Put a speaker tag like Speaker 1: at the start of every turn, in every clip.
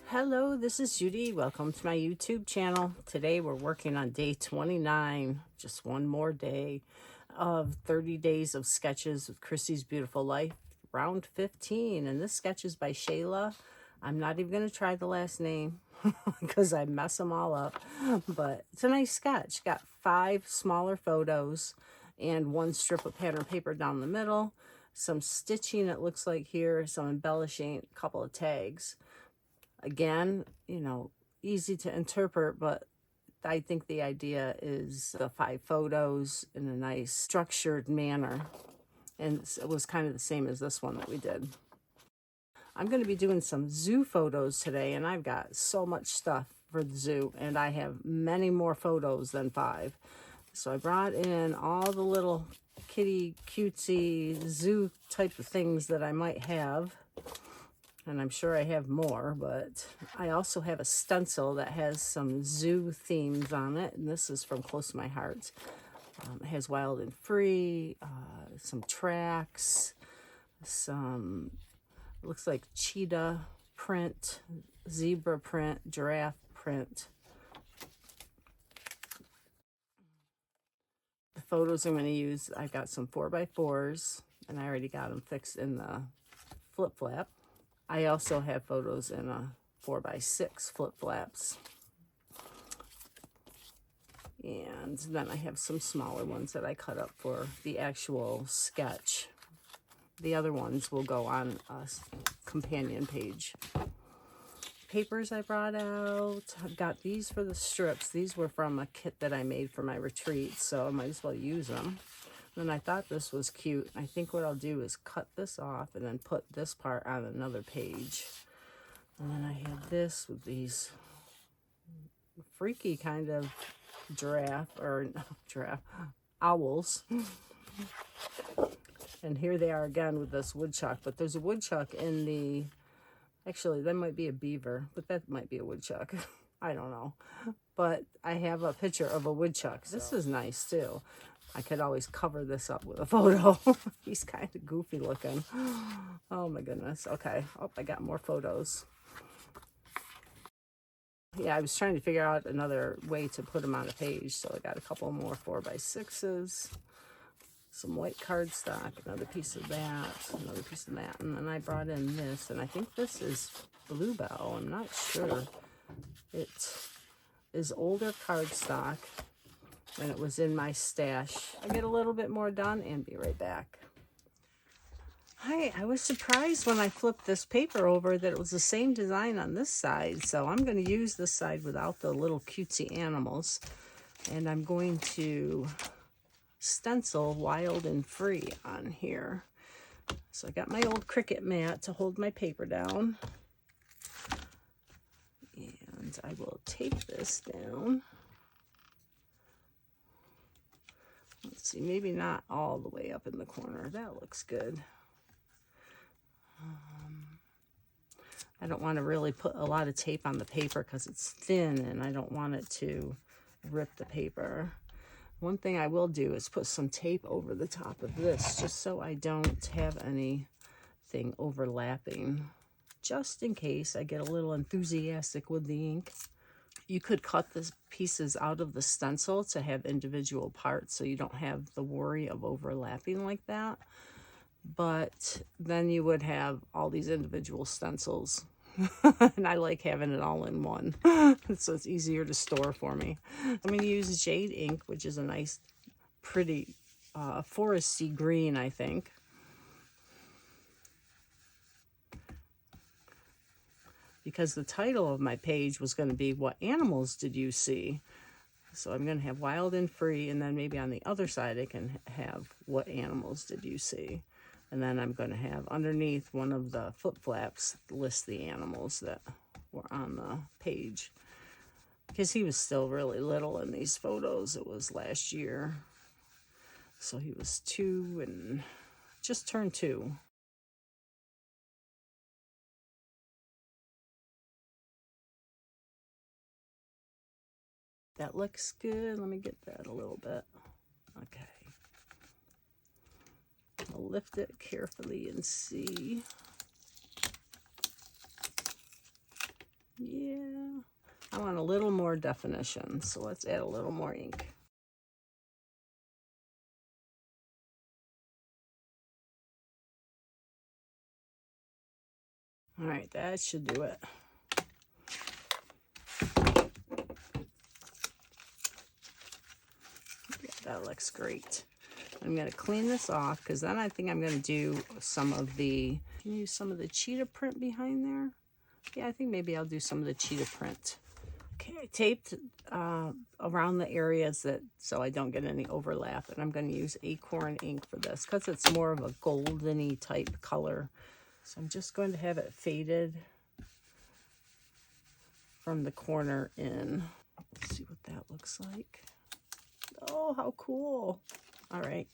Speaker 1: Hello, this is Judy. Welcome to my YouTube channel. Today we're working on day 29, just one more day of 30 days of sketches with Chrissy's Beautiful Life, round 15. And this sketch is by Shayla. I'm not even going to try the last name because I mess them all up, but it's a nice sketch. Got 5 smaller photos and 1 strip of pattern paper down the middle, some stitching it looks like here, some embellishing, a couple of tags. Again, easy to interpret, but I think the idea is the 5 photos in a nice structured manner. And it was kind of the same as this one that we did. I'm going to be doing some zoo photos today, and I've got so much stuff for the zoo, and I have many more photos than 5. So I brought in all the little kitty cutesy zoo type of things that I might have. And I'm sure I have more, but I also have a stencil that has some zoo themes on it. And this is from Close to My Heart. It has Wild and Free, some tracks, some, looks like cheetah print, zebra print, giraffe print. The photos I'm going to use, I got some 4x4s, and I already got them fixed in the flip-flap. I also have photos in a 4x6 flip-flaps. And then I have some smaller ones that I cut up for the actual sketch. The other ones will go on a companion page. Papers I brought out. I've got these for the strips. These were from a kit that I made for my retreat, so I might as well use them. And I thought this was cute. I think what I'll do is cut this off and then put this part on another page. And then I have this with these freaky kind of owls. And here they are again with this woodchuck. But there's a woodchuck in the, actually that might be a beaver, but that might be a woodchuck. I don't know. But I have a picture of a woodchuck. This is nice too. I could always cover this up with a photo. He's kind of goofy looking. Oh my goodness. Okay. Oh, I got more photos. Yeah, I was trying to figure out another way to put them on a page. So I got a couple more 4x6s, some white cardstock, another piece of that, another piece of that. And then I brought in this, and I think this is Bluebell. I'm not sure. It is older cardstock. And it was in my stash. I'll get a little bit more done and be right back. Hi, I was surprised when I flipped this paper over that it was the same design on this side. So I'm going to use this side without the little cutesy animals. And I'm going to stencil Wild and Free on here. So I got my old Cricut mat to hold my paper down. And I will tape this down. Let's see, maybe not all the way up in the corner. That looks good. I don't want to really put a lot of tape on the paper because it's thin and I don't want it to rip the paper. One thing I will do is put some tape over the top of this just so I don't have anything overlapping, just in case I get a little enthusiastic with the ink. You could cut the pieces out of the stencil to have individual parts so you don't have the worry of overlapping like that. But then you would have all these individual stencils. And I like having it all in one. So it's easier to store for me. I'm going to use jade ink, which is a nice, pretty foresty green, I think. Because the title of my page was going to be, What Animals Did You See? So I'm going to have Wild and Free, and then maybe on the other side I can have What Animals Did You See? And then I'm going to have underneath one of the flip-flaps list the animals that were on the page. Because he was still really little in these photos. It was last year. So he was 2 and just turned 2. That looks good. Let me get that a little bit. Okay. I'll lift it carefully and see. Yeah, I want a little more definition, so let's add a little more ink. All right, that should do it. Yeah, that looks great. I'm going to clean this off because then I think I'm going to do some of the, can you use some of the cheetah print behind there? Yeah, I think maybe I'll do some of the cheetah print. Okay, I taped around the areas that so I don't get any overlap, and I'm going to use acorn ink for this because it's more of a goldeny type color. So I'm just going to have it faded from the corner in. Let's see what that looks like. Oh, how cool. All right.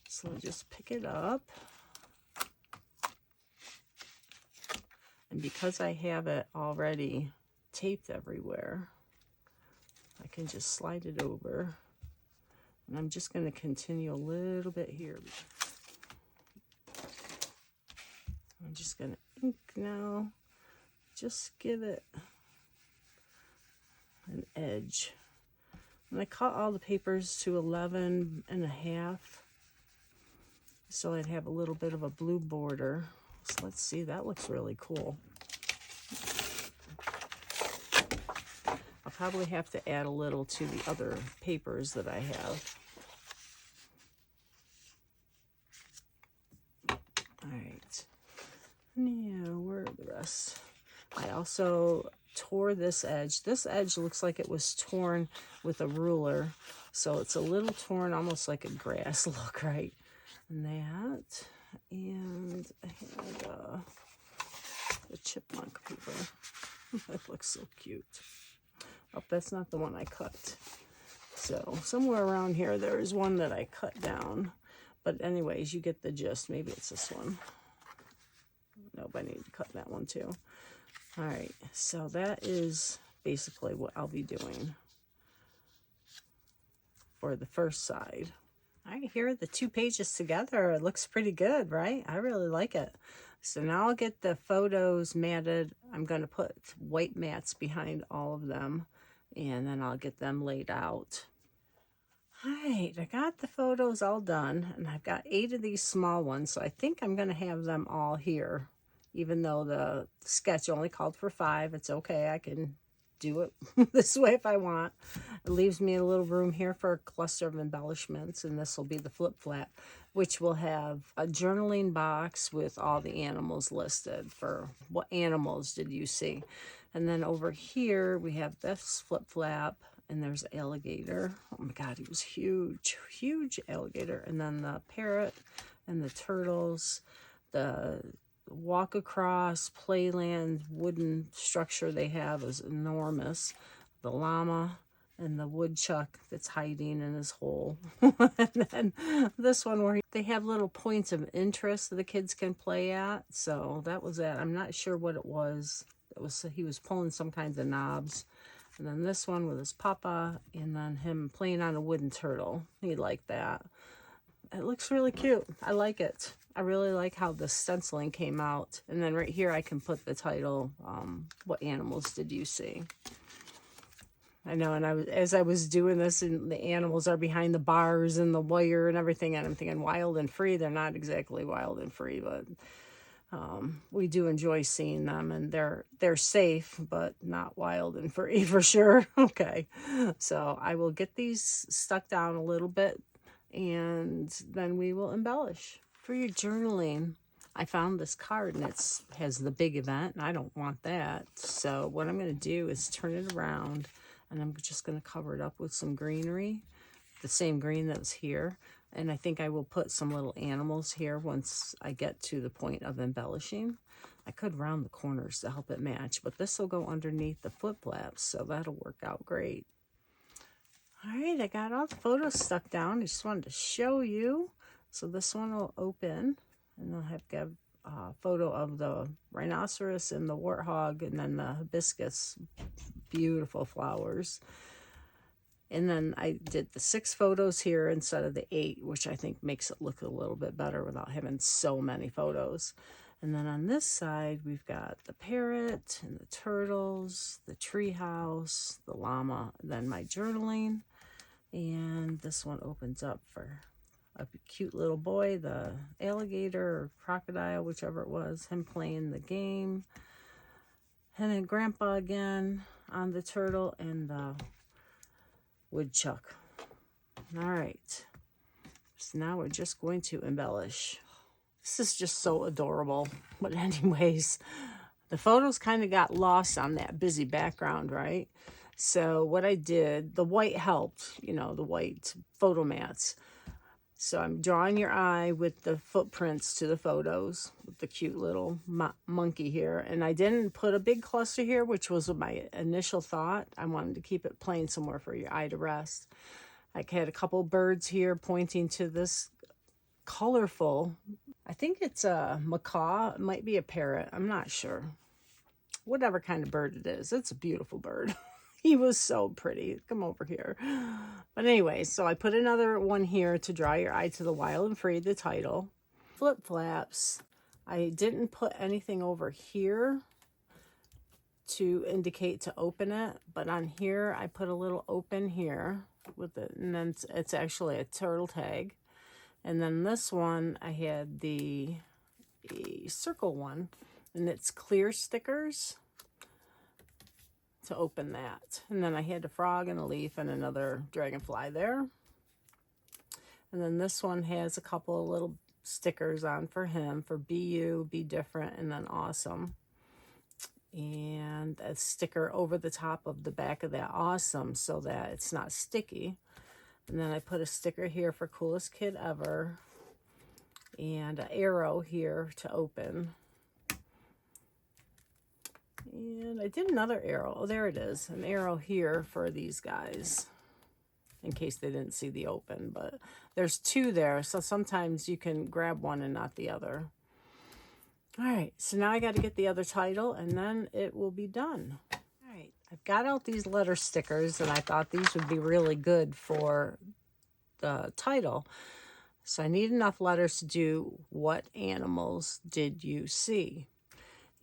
Speaker 1: So just pick it up. And because I have it already taped everywhere, I can just slide it over. And I'm just going to continue a little bit here. I'm just going to ink now. Just give it an edge. And I cut all the papers to 11.5. So I'd have a little bit of a blue border. So let's see, that looks really cool. I'll probably have to add a little to the other papers that I have. All right. Now, where are the rest? I also tore this edge. This edge looks like it was torn with a ruler. So it's a little torn, almost like a grass look, right? And that, and I had the chipmunk paper. That looks so cute. Oh, that's not the one I cut. So somewhere around here, there is one that I cut down. But anyways, you get the gist. Maybe it's this one. Nope, I need to cut that one too. All right, so that is basically what I'll be doing for the first side. All right, here are the 2 pages together. It looks pretty good, right? I really like it. So now I'll get the photos matted. I'm going to put white mats behind all of them, and then I'll get them laid out. All right, I got the photos all done, and I've got 8 of these small ones, so I think I'm going to have them all here. Even though the sketch only called for 5, it's okay. I can do it this way if I want. It leaves me a little room here for a cluster of embellishments, and this will be the flip flap, which will have a journaling box with all the animals listed for what animals did you see. And then over here we have this flip flap, and there's alligator. Oh my God, he was huge, huge alligator. And then the parrot and the turtles, the walk across playland wooden structure they have is enormous. The llama and the woodchuck that's hiding in his hole. And then this one where they have little points of interest that the kids can play at. So that was that. I'm not sure what it was. It was he was pulling some kinds of knobs. And then this one with his papa, and then him playing on a wooden turtle. He liked that. It looks really cute. I like it. I really like how the stenciling came out. And then right here I can put the title, What Animals Did You See? I know, and as I was doing this, and the animals are behind the bars and the wire and everything, and I'm thinking wild and free. They're not exactly wild and free, but we do enjoy seeing them, and they're safe, but not wild and free for sure. Okay, so I will get these stuck down a little bit, and then we will embellish. For your journaling, I found this card, and it has the big event, and I don't want that. So what I'm going to do is turn it around, and I'm just going to cover it up with some greenery, the same green that's here. And I think I will put some little animals here once I get to the point of embellishing. I could round the corners to help it match, but this will go underneath the flip flaps, so that'll work out great. All right, I got all the photos stuck down. I just wanted to show you. So this one will open, and I'll have to have a photo of the rhinoceros and the warthog, and then the hibiscus, beautiful flowers. And then I did the 6 photos here instead of the 8, which I think makes it look a little bit better without having so many photos. And then on this side, we've got the parrot and the turtles, the tree house, the llama, then my journaling. And this one opens up for a cute little boy, the alligator or crocodile, whichever it was, him playing the game. And then Grandpa again on the turtle and the woodchuck. All right. So now we're just going to embellish. This is just so adorable. But anyways, the photos kind of got lost on that busy background, right? So what I did, the white helped, you know, the white photo mats. So I'm drawing your eye with the footprints to the photos with the cute little monkey here. And I didn't put a big cluster here, which was my initial thought. I wanted to keep it plain somewhere for your eye to rest. I had a couple birds here pointing to this colorful, I think it's a macaw. It might be a parrot. I'm not sure. Whatever kind of bird it is. It's a beautiful bird. He was so pretty. Come over here. But anyway, so I put another one here to draw your eye to the Wild and Free, the title. Flip flaps. I didn't put anything over here to indicate to open it, but on here I put a little open here with it, and then it's actually a turtle tag. And then this one I had the circle one, and it's clear stickers to open that. And then I had a frog and a leaf and another dragonfly there. And then this one has a couple of little stickers on for him, for be you, be different, and then awesome. And a sticker over the top of the back of that awesome so that it's not sticky. And then I put a sticker here for coolest kid ever, and an arrow here to open. And I did another arrow. Oh, there it is. An arrow here for these guys, in case they didn't see the open. But there's two there, so sometimes you can grab one and not the other. All right, so now I got to get the other title, and then it will be done. All right, I've got out these letter stickers, and I thought these would be really good for the title. So I need enough letters to do what animals did you see?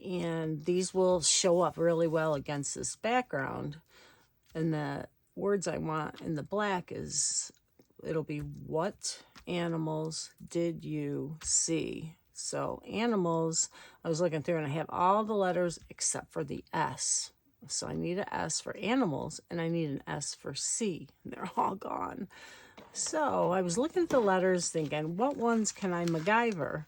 Speaker 1: And these will show up really well against this background. And the words I want in the black is, it'll be what animals did you see? So animals, I was looking through and I have all the letters except for the S. So I need an S for animals and I need an S for C. And they're all gone. So I was looking at the letters thinking, what ones can I MacGyver?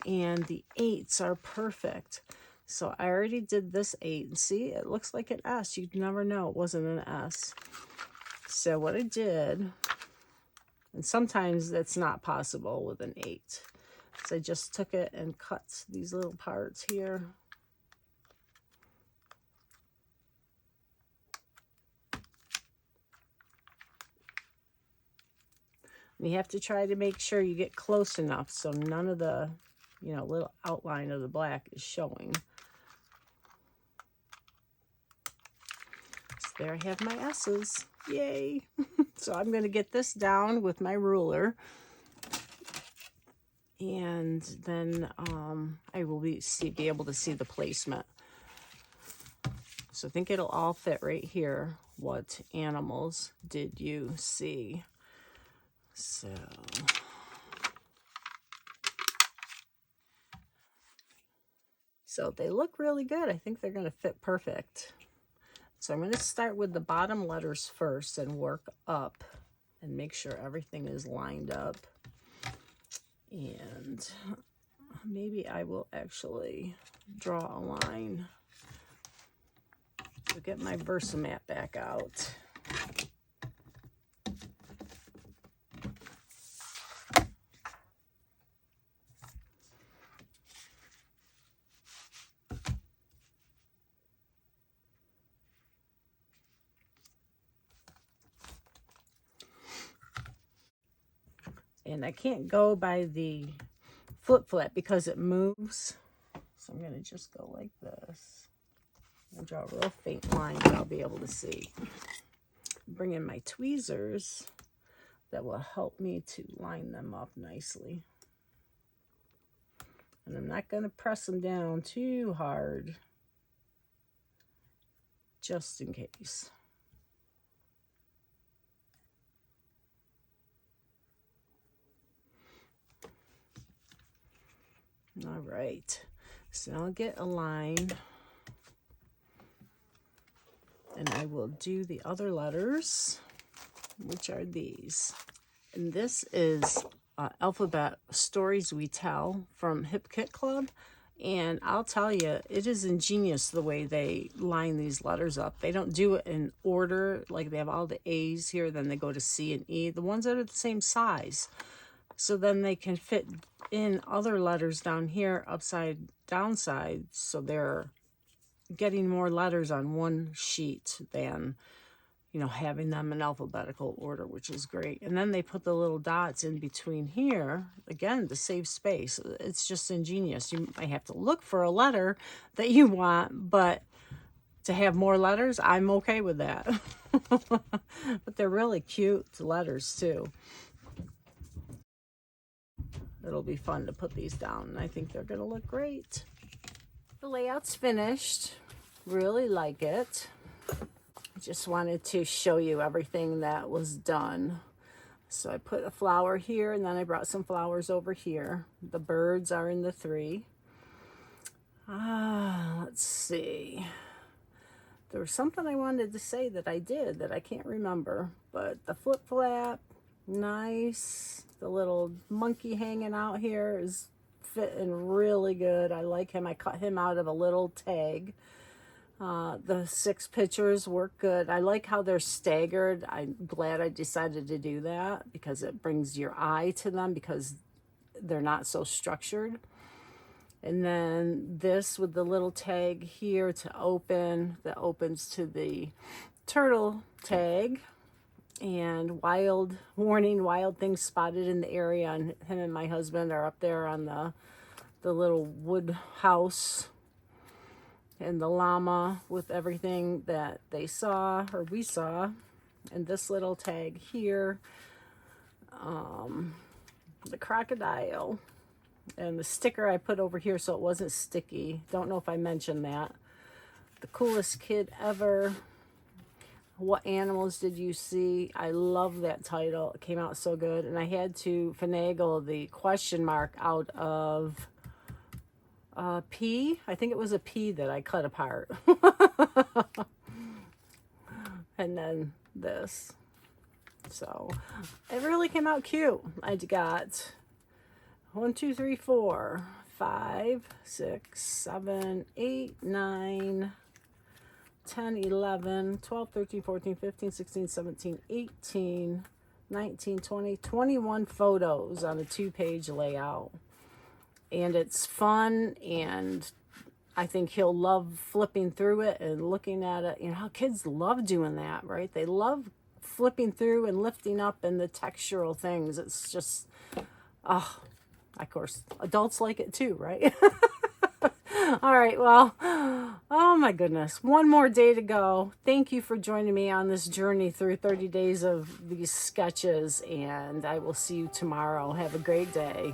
Speaker 1: And the 8s are perfect. So I already did this 8. And see, it looks like an S. You'd never know it wasn't an S. So what I did, and sometimes that's not possible with an 8. So I just took it and cut these little parts here. And you have to try to make sure you get close enough so none of the, you know, little outline of the black is showing. So there I have my S's. Yay! So I'm going to get this down with my ruler. And then I will be able to see the placement. So I think it'll all fit right here. What animals did you see? So they look really good. I think they're going to fit perfect. So I'm going to start with the bottom letters first and work up and make sure everything is lined up. And maybe I will actually draw a line. So get my Versamat back out. And I can't go by the flip flap because it moves. So I'm going to just go like this. I'll draw a real faint line that I'll be able to see. Bring in my tweezers that will help me to line them up nicely. And I'm not going to press them down too hard, just in case. All right, so I'll get a line, and I will do the other letters, which are these. And this is Alphabet Stories We Tell from Hip Kit Club. And I'll tell you, it is ingenious the way they line these letters up. They don't do it in order, like they have all the A's here, then they go to C and E. The ones that are the same size. So then they can fit in other letters down here, upside down side. So they're getting more letters on one sheet than, you know, having them in alphabetical order, which is great. And then they put the little dots in between here, again, to save space. It's just ingenious. You might have to look for a letter that you want, but to have more letters, I'm okay with that. But they're really cute letters too. It'll be fun to put these down, and I think they're gonna look great. The layout's finished. Really like it. Just wanted to show you everything that was done. So I put a flower here, and then I brought some flowers over here. The birds are in the 3. Let's see. There was something I wanted to say that I did that I can't remember, but the flip flap, nice. The little monkey hanging out here is fitting really good. I like him. I cut him out of a little tag. The 6 pictures work good. I like how they're staggered. I'm glad I decided to do that because it brings your eye to them because they're not so structured. And then this with the little tag here to open, that opens to the turtle tag. And wild warning, wild things spotted in the area. And him and my husband are up there on the little wood house. And the llama with everything that they saw, or we saw. And this little tag here. The crocodile. And the sticker I put over here so it wasn't sticky. Don't know if I mentioned that. The coolest kid ever. What animals did you see? I love that title. It came out so good. And I had to finagle the question mark out of P. I think it was a P that I cut apart. And then this. So it really came out cute. I got 1, 2, 3, 4, 5, 6, 7, 8, 9, 10, 11, 12, 13, 14, 15, 16, 17, 18, 19, 20, 21 photos on a 2-page layout. And it's fun, and I think he'll love flipping through it and looking at it. You know how kids love doing that, right? They love flipping through and lifting up and the textural things. It's just, of course, adults like it too, right? All right, well, oh my goodness. One more day to go. Thank you for joining me on this journey through 30 days of these sketches, and I will see you tomorrow. Have a great day.